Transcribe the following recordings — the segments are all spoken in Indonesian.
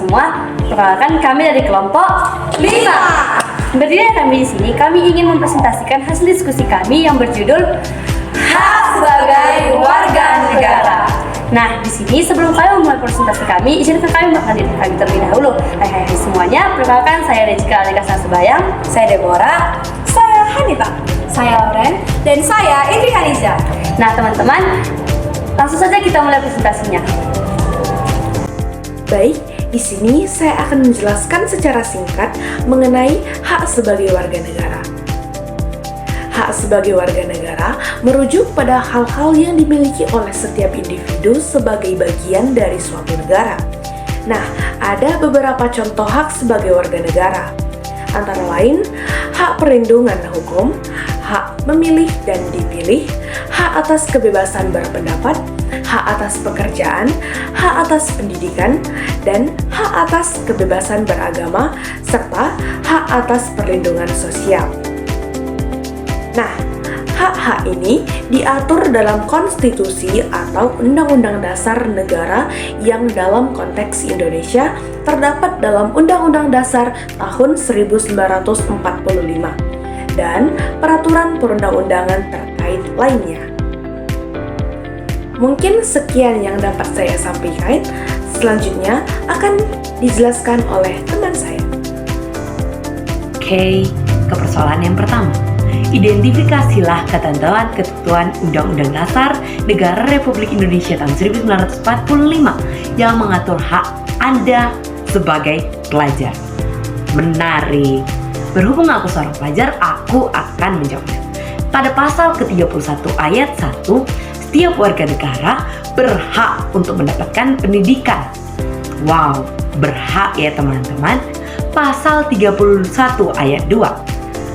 semua, perkenalkan kami dari kelompok 5. Berdiri kami di sini, kami ingin mempresentasikan hasil diskusi kami yang berjudul Hak sebagai Warga Negara. Nah, di sini sebelum kami memulai presentasi kami, izinkan kami memperkenalkan diri kami terlebih dahulu. Hai semuanya, perkenalkan saya Rejika Alika Sebayang, Saya Deborah, saya Hanita, saya Lauren, dan saya Indri Haniza. Nah, teman-teman, langsung saja kita mulai presentasinya. Baik, di sini saya akan menjelaskan secara singkat mengenai hak sebagai warga negara. Hak sebagai warga negara merujuk pada hal-hal yang dimiliki oleh setiap individu sebagai bagian dari suatu negara. Nah, ada beberapa contoh hak sebagai warga negara. Antara lain, hak perlindungan hukum, hak memilih dan dipilih, hak atas kebebasan berpendapat, hak atas pekerjaan, hak atas pendidikan, dan hak atas kebebasan beragama, serta hak atas perlindungan sosial. Nah, hak-hak ini diatur dalam konstitusi atau Undang-Undang Dasar Negara yang dalam konteks Indonesia terdapat dalam Undang-Undang Dasar tahun 1945 dan peraturan perundang-undangan terkait lainnya. Mungkin sekian yang dapat saya sampaikan. Selanjutnya akan dijelaskan oleh teman saya. Oke, ke persoalan yang pertama. Identifikasilah ketentuan Undang-Undang Dasar Negara Republik Indonesia tahun 1945 yang mengatur hak Anda sebagai pelajar. Menarik. Berhubung aku seorang pelajar, aku akan menjawabnya. Pada pasal ke-31 ayat 1, setiap warga negara berhak untuk mendapatkan pendidikan. Wow, berhak ya teman-teman. Pasal 31 ayat 2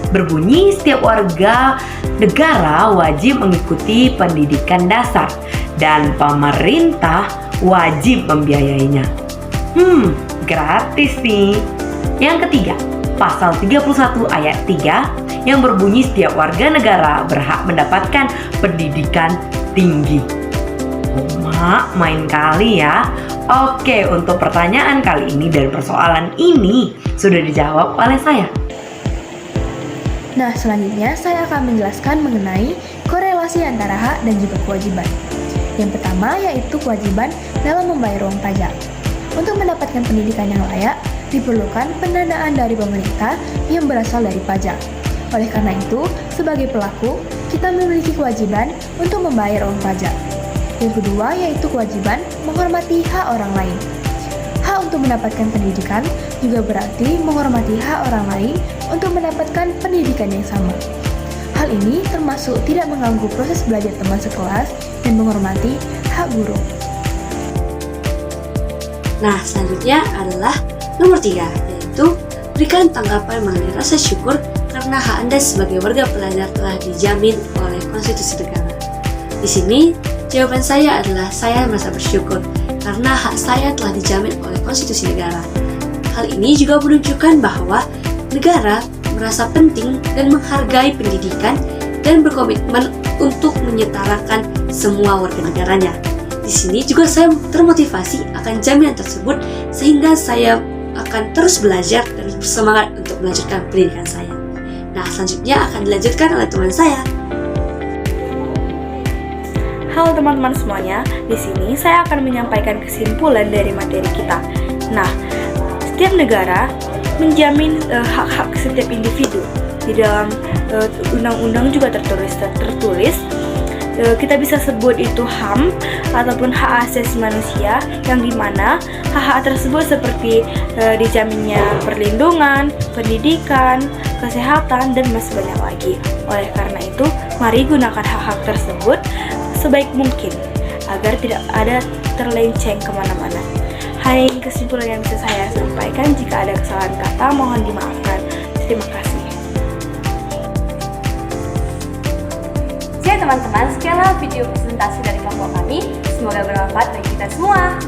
berbunyi setiap warga negara wajib mengikuti pendidikan dasar dan pemerintah wajib membiayainya. Gratis nih. Yang ketiga, pasal 31 ayat 3 yang berbunyi setiap warga negara berhak mendapatkan pendidikan tinggi. Mak, main kali ya. Oke, untuk pertanyaan kali ini dan persoalan ini sudah dijawab oleh saya. Nah, selanjutnya saya akan menjelaskan mengenai korelasi antara hak dan juga kewajiban. Yang pertama yaitu kewajiban dalam membayar uang pajak. Untuk mendapatkan pendidikan yang layak, diperlukan pendanaan dari pemerintah yang berasal dari pajak. Oleh karena itu, sebagai pelaku, kita memiliki kewajiban untuk membayar uang pajak. Yang kedua yaitu kewajiban menghormati hak orang lain. Hak untuk mendapatkan pendidikan juga berarti menghormati hak orang lain untuk mendapatkan pendidikan yang sama. Hal ini termasuk tidak mengganggu proses belajar teman sekelas dan menghormati hak guru. Nah, selanjutnya adalah nomor 3, yaitu berikan tanggapan mengenai rasa syukur karena hak Anda sebagai warga pelajar telah dijamin oleh konstitusi negara. Di sini, jawaban saya adalah saya merasa bersyukur karena hak saya telah dijamin oleh konstitusi negara. Hal ini juga menunjukkan bahwa negara merasa penting dan menghargai pendidikan dan berkomitmen untuk menyetarakan semua warga negaranya. Di sini juga saya termotivasi akan jaminan tersebut sehingga saya akan terus belajar dan bersemangat untuk melanjutkan pendidikan saya. Nah, selanjutnya akan dilanjutkan oleh teman saya. Halo teman-teman semuanya, di sini saya akan menyampaikan kesimpulan dari materi kita. Nah, setiap negara menjamin hak-hak setiap individu. Di dalam undang-undang juga tertulis kita bisa sebut itu HAM ataupun hak asasi manusia, yang dimana hak-hak tersebut seperti dijaminnya perlindungan, pendidikan, kesehatan, dan masih banyak lagi. Oleh karena itu, mari gunakan hak-hak tersebut sebaik mungkin agar tidak ada terlenceng kemana-mana. Hanya kesimpulan yang bisa saya sampaikan. Jika ada kesalahan kata, mohon dimaafkan. Terima kasih. Jadi teman-teman, sekianlah video presentasi dari kelompok kami. Semoga bermanfaat bagi kita semua.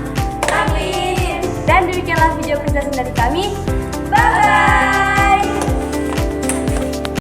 Amin. Dan demikianlah video presentasi dari kami. Bye-bye.